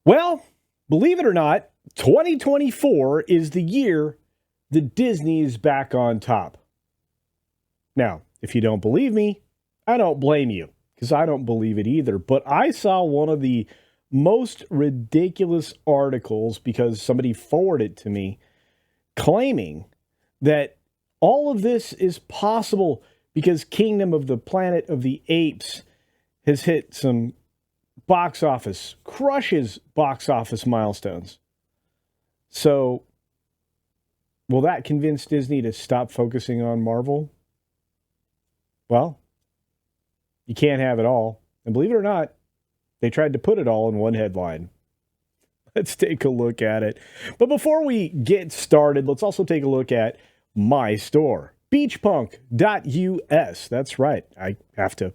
Well, believe it or not, 2024 is the year that Disney is back on top. Now, if you don't believe me, I don't blame you because I don't believe it either. But I saw one of the most ridiculous articles because somebody forwarded it to me claiming that all of this is possible because Kingdom of the Planet of the Apes has hit some crushes box office milestones. So, will that convince Disney to stop focusing on Marvel? Well, you can't have it all. And believe it or not, they tried to put it all in one headline. Let's take a look at it. But before we get started, let's also take a look at my store, beachpunk.us. That's right. I have to,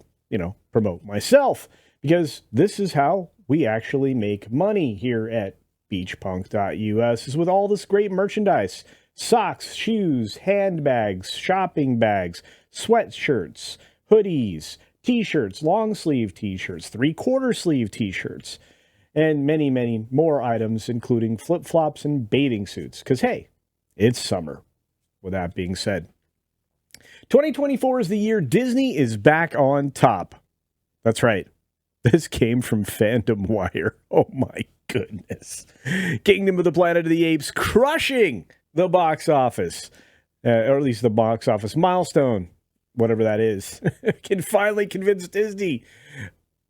promote myself because this is how we actually make money here at beachpunk.us is with all this great merchandise. Socks, shoes, handbags, shopping bags, sweatshirts, hoodies, t-shirts, long sleeve t-shirts, 3/4 sleeve t-shirts, and many, many more items, including flip-flops and bathing suits. Because, hey, it's summer. With that being said, 2024 is the year Disney is back on top. That's right. This came from FandomWire. Oh, my goodness. Kingdom of the Planet of the Apes crushing the box office, or at least the box office milestone, whatever that is, can finally convince Disney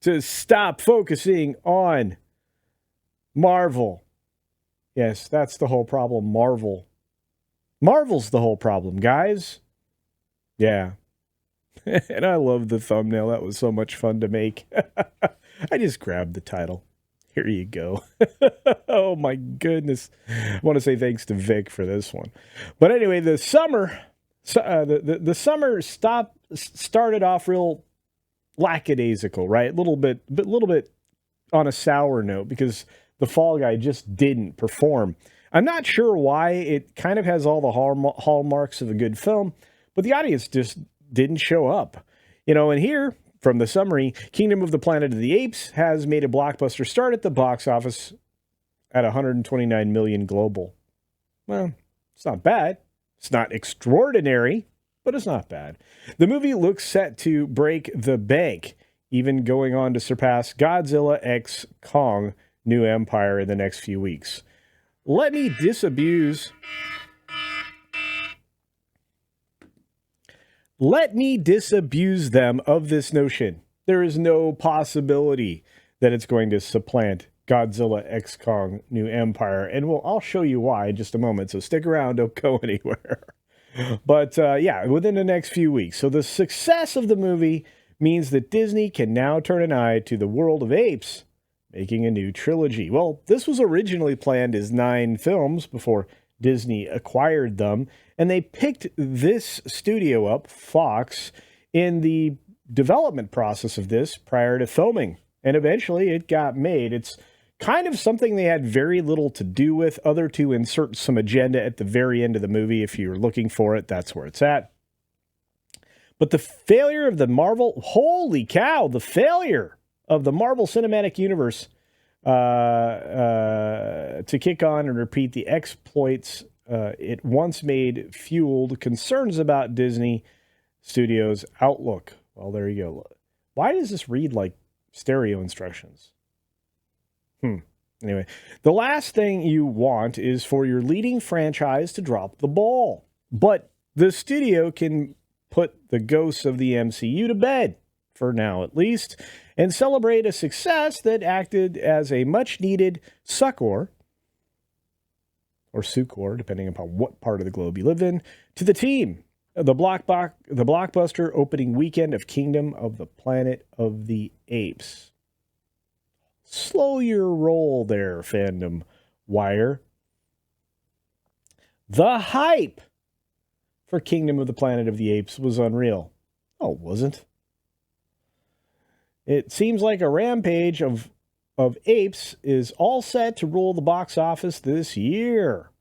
to stop focusing on Marvel. Yes, that's the whole problem. Marvel's the whole problem, guys. Yeah. And I love the thumbnail. That was so much fun to make. I just grabbed the title. Here you go. Oh my goodness. I want to say thanks to Vic for this one. But anyway, the summer started off real lackadaisical, right? A little bit on a sour note because the Fall Guy just didn't perform. I'm not sure why. It kind of has all the hallmarks of a good film, but the audience just didn't show up. And here, from the summary, Kingdom of the Planet of the Apes has made a blockbuster start at the box office at 129 million global. Well, it's not bad. It's not extraordinary, but it's not bad. The movie looks set to break the bank, even going on to surpass Godzilla x Kong New Empire in the next few weeks. Let me disabuse them of this notion. There is no possibility that it's going to supplant Godzilla x Kong New Empire. And I'll show you why in just a moment. So stick around, don't go anywhere. But within the next few weeks. So the success of the movie means that Disney can now turn an eye to the world of apes, making a new trilogy. Well, this was originally planned as 9 films before Disney acquired them, and they picked this studio up, Fox, in the development process of this prior to filming, and eventually it got made. It's kind of something they had very little to do with, other to insert some agenda at the very end of the movie. If you're looking for it, that's where it's at. But the failure of the Marvel Cinematic Universe to kick on and repeat the exploits it once made fueled concerns about Disney Studios' outlook. Well, there you go. Why does this read like stereo instructions? Anyway, the last thing you want is for your leading franchise to drop the ball. But the studio can put the ghosts of the MCU to bed, for now at least, and celebrate a success that acted as a much-needed succor, or succor, depending upon what part of the globe you live in, to the team. The blockbuster opening weekend of Kingdom of the Planet of the Apes. Slow your roll there, FandomWire. The hype for Kingdom of the Planet of the Apes was unreal. Oh, it wasn't. It seems like a rampage of apes is all set to rule the box office this year.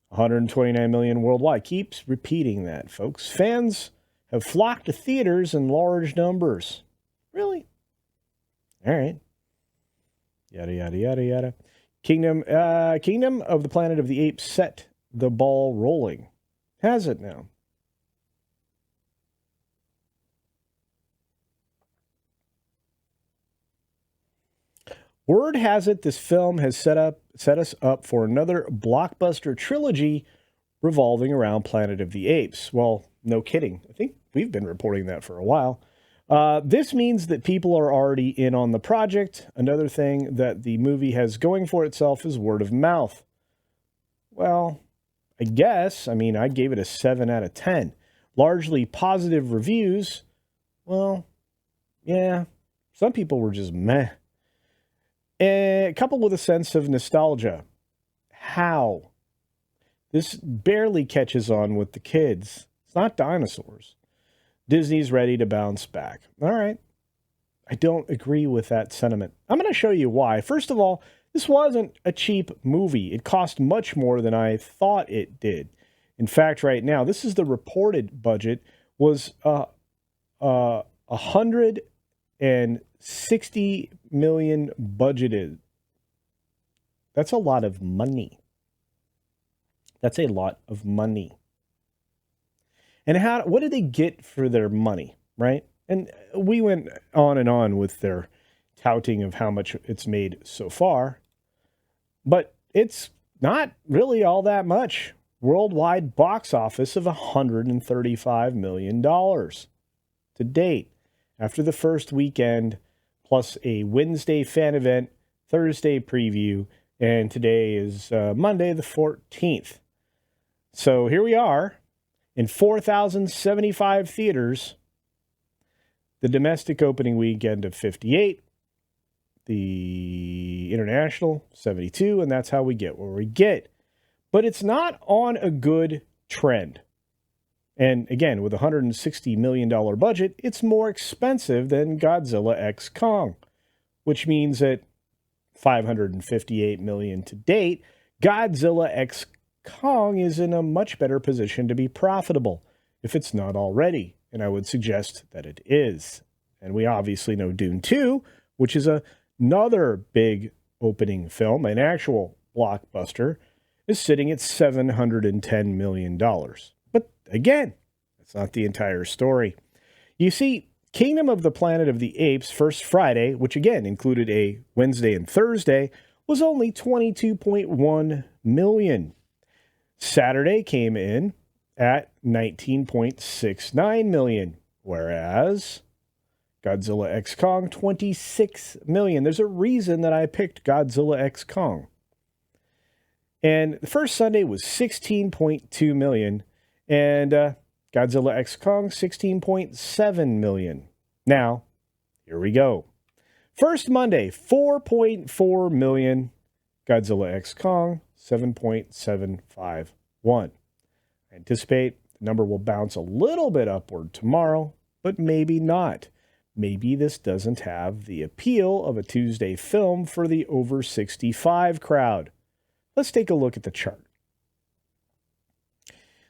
129 million worldwide. Keeps repeating that, folks. Fans have flocked to theaters in large numbers. Really? All right. Yada, yada, yada, yada. Kingdom of the Planet of the Apes set the ball rolling. Has it now? Word has it this film has set us up for another blockbuster trilogy revolving around Planet of the Apes. Well, no kidding. I think we've been reporting that for a while. This means that people are already in on the project. Another thing that the movie has going for itself is word of mouth. Well, I guess. I mean, I gave it a 7 out of 10. Largely positive reviews. Well, yeah, some people were just meh. Coupled with a sense of nostalgia. How? This barely catches on with the kids. It's not dinosaurs. Disney's ready to bounce back. All right. I don't agree with that sentiment. I'm going to show you why. First of all, this wasn't a cheap movie. It cost much more than I thought it did. In fact, right now, this is the reported budget, was $160 million budgeted. That's a lot of money. That's a lot of money. And what did they get for their money, right? And we went on and on with their touting of how much it's made so far. But it's not really all that much. Worldwide box office of $135 million to date. After the first weekend, plus a Wednesday fan event, Thursday preview, and today is Monday the 14th. So here we are in 4,075 theaters. The domestic opening weekend of 58, the international 72, and that's how we get where we get. But it's not on a good trend. And again, with a $160 million budget, it's more expensive than Godzilla x Kong, which means that $558 million to date, Godzilla x Kong is in a much better position to be profitable, if it's not already. And I would suggest that it is. And we obviously know Dune 2, which is another big opening film, an actual blockbuster, is sitting at $710 million. But again, that's not the entire story. You see, Kingdom of the Planet of the Apes first Friday, which again included a Wednesday and Thursday, was only $22.1 million. Saturday came in at $19.69 million, whereas Godzilla x Kong, $26 million. There's a reason that I picked Godzilla x Kong. And the first Sunday was $16.2 million, and Godzilla x Kong, $16.7 million. Now, here we go. First Monday, $4.4 million. Godzilla x Kong, 7.751. I anticipate the number will bounce a little bit upward tomorrow, but maybe not. Maybe this doesn't have the appeal of a Tuesday film for the over 65 crowd. Let's take a look at the chart.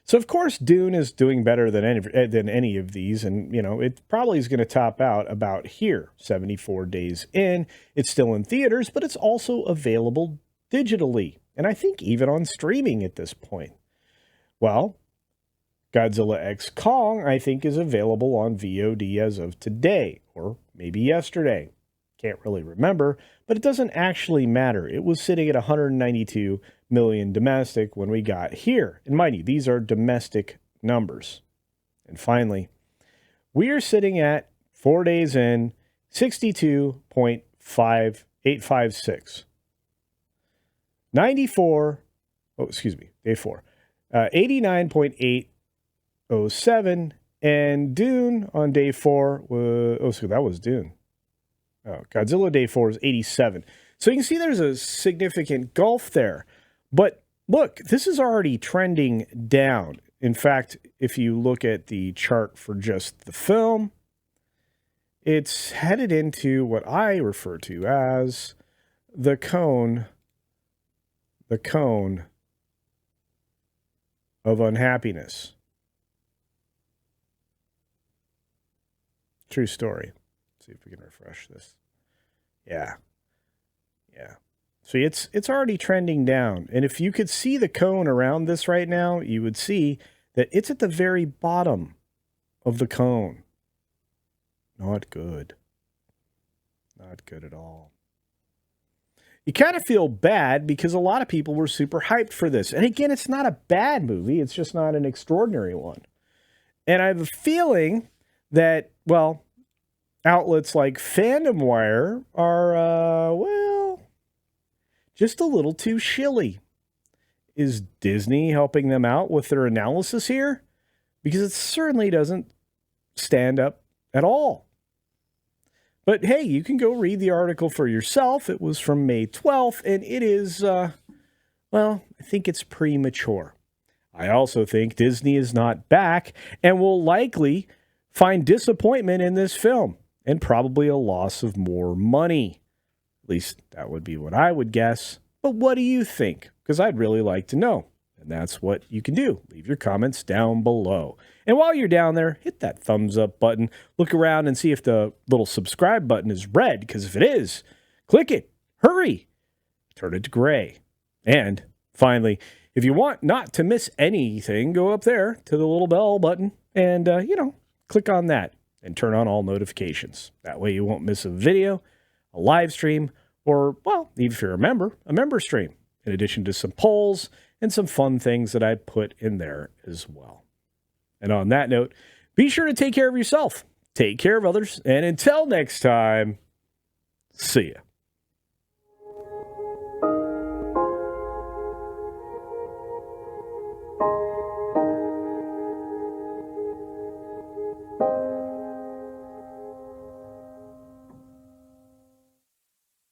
So, of course, Dune is doing better than any of these, and, it probably is going to top out about here, 74 days in. It's still in theaters, but it's also available digitally, and I think even on streaming at this point. Well, Godzilla x Kong, I think, is available on VOD as of today, or maybe yesterday. Can't really remember, but it doesn't actually matter. It was sitting at 192 million domestic when we got here. And mind you, these are domestic numbers. And finally, we are sitting at 4 days in, 62.5856. 94, day 4. 89.807, and Dune on day 4 was, that was Dune. Godzilla day 4 is 87. So you can see there's a significant gulf there. But look, this is already trending down. In fact, if you look at the chart for just the film, it's headed into what I refer to as the cone of unhappiness. True story. Let's see if we can refresh this. Yeah. Yeah. See, it's already trending down. And if you could see the cone around this right now, you would see that it's at the very bottom of the cone. Not good. Not good at all. You kind of feel bad because a lot of people were super hyped for this. And again, it's not a bad movie. It's just not an extraordinary one. And I have a feeling that, well, outlets like FandomWire are, just a little too shilly. Is Disney helping them out with their analysis here? Because it certainly doesn't stand up at all. But hey, you can go read the article for yourself. It was from May 12th, and it is, I think it's premature. I also think Disney is not back and will likely find disappointment in this film and probably a loss of more money. At least that would be what I would guess. But what do you think? Because I'd really like to know. And that's what you can do. Leave your comments down below. And while you're down there, hit that thumbs up button. Look around and see if the little subscribe button is red. Because if it is, click it. Hurry. Turn it to gray. And finally, if you want not to miss anything, go up there to the little bell button and, click on that and turn on all notifications. That way you won't miss a video, a live stream, or, well, if you're a member stream, in addition to some polls and some fun things that I put in there as well. And on that note, be sure to take care of yourself, take care of others, and until next time, see ya.